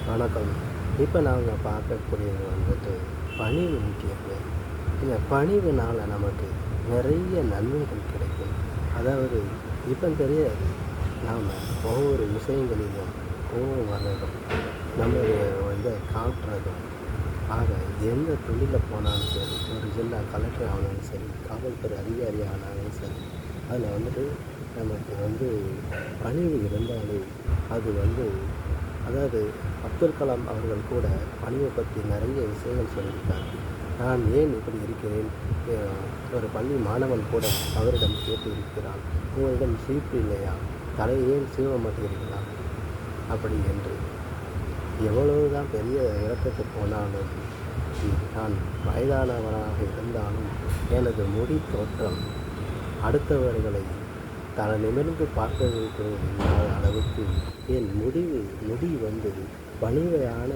வணக்கம். இப்போ நாங்கள் பார்க்கக்கூடியது வந்துட்டு பணிவு முக்கியங்க. இந்த பணிவுனால் நமக்கு நிறைய நன்மைகள் கிடைக்கும். அதாவது இப்போ தெரியாது, நாம் ஒவ்வொரு விஷயங்களிலும் கோபம் வர்றதும் நம்மளுடைய காட்டுறதும். ஆக எந்த தொழிலில் போனாலும் சரி, ஒரு ஜில்லா கலெக்டர் ஆனாலும் சரி, காவல்துறை அதிகாரி ஆனாலும் சரி, அதில் நமக்கு பணிவு இருந்தாலே அது அதாவது அப்துல் கலாம் அவர்கள் கூட பணிவை பற்றி நிறைய விஷயங்கள் சொல்லியிருக்கார். நான் ஏன் இப்படி இருக்கிறேன்? ஒரு பள்ளி மாணவன் கூட அவரிடம் கேட்டு இருக்கிறான், உங்களிடம் சீப்பு இல்லையா? தலையை ஏன் சீவ மாட்டீர்களா? அப்படி என்று. எவ்வளவுதான் பெரிய இடத்துக்கு போனாலும், நான் வயதானவனாக இருந்தாலும் எனது முடி தோற்றம் அடுத்தவர்களை தலை நிமிர்ந்து பார்க்க அளவுக்கு என் முடி பணிவையான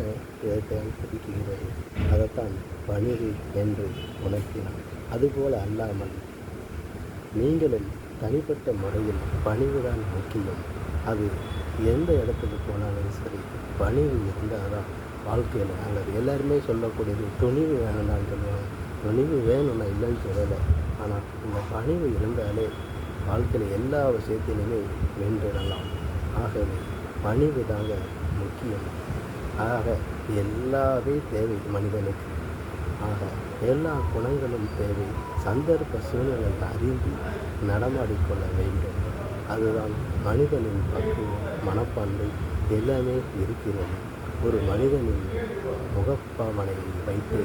இதைத்தான் பிடிக்கிறது. அதைத்தான் பணிவு என்று உணர்த்தினான். அதுபோல் அல்லாமல் நீங்களும் தனிப்பட்ட முறையில் பணிவுதான் முக்கியம். அது எந்த இடத்துக்கு போனாலும் சரி, பணிவு இருந்தால் தான் வாழ்க்கையில் நல்லது. எல்லாருமே சொல்லக்கூடியது துணிவு வேணும்னான்னு சொல்லுவாங்க. துணிவு வேணும், நான் இல்லைன்னு சொல்லலை. ஆனால் இந்த பணிவு இருந்தாலே வாழ்க்கையில் எல்லா விஷயத்திலுமே வென்றிடலாம். ஆகவே பணிவு தாங்க முக்கியம். ஆக எல்லாமே தேவை மனிதனுக்கு. ஆக எல்லா குணங்களும் தேவை. சந்தர்ப்ப சூழ்நிலை அறிந்து நடமாடிக்கொள்ள வேண்டும். அதுதான் மனிதனின் பக்குவம், மனப்பான்மை எல்லாமே இருக்கிறது. ஒரு மனிதனின் முகப்பாவனையை வைத்து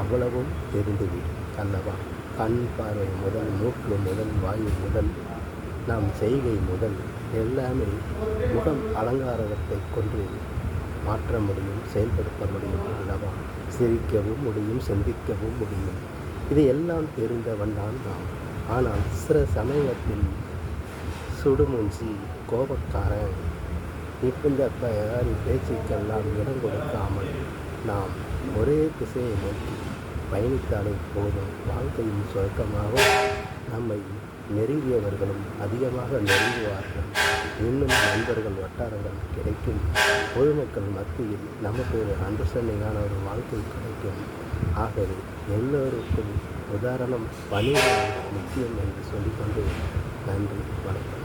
அவ்வளவும் தெரிந்துவிடும் அல்லவா? கண் பார்வை முதல், மூக்கு முதல், வாயு முதல், நாம் செய்கை முதல் எல்லாமே முகம் அலங்காரத்தை கொண்டு மாற்ற முடியும், செயல்படுத்த முடியும் அல்லவா? சிரிக்கவும் முடியும், சிந்திக்கவும் முடியும். இது எல்லாம் தெரிந்தவன் தான் நாம். ஆனால் சில சமயத்தில் சுடுமூஞ்சி, கோபக்காரன், இந்த பேச்சுக்கெல்லாம் இடம் கொடுக்காமல் நாம் ஒரே திசையை நோக்கி பயணித்தாலே போதும். வாழ்க்கையின் சுருக்கமாகவும் நம்மை நெருங்கியவர்களும் அதிகமாக நெருங்குவார்கள். இன்னும் நண்பர்கள் வட்டாரங்கள் கிடைக்கும். பொதுமக்கள் மத்தியில் நமக்கு ஒரு அண்டர்ஸ்டாண்டிங்கான ஒரு வாழ்க்கை கிடைக்கும். ஆகவே எல்லோருக்கும் உதாரணம் பணிவு முக்கியம் என்று சொல்லிக்கொண்டு நன்றி, வணக்கம்.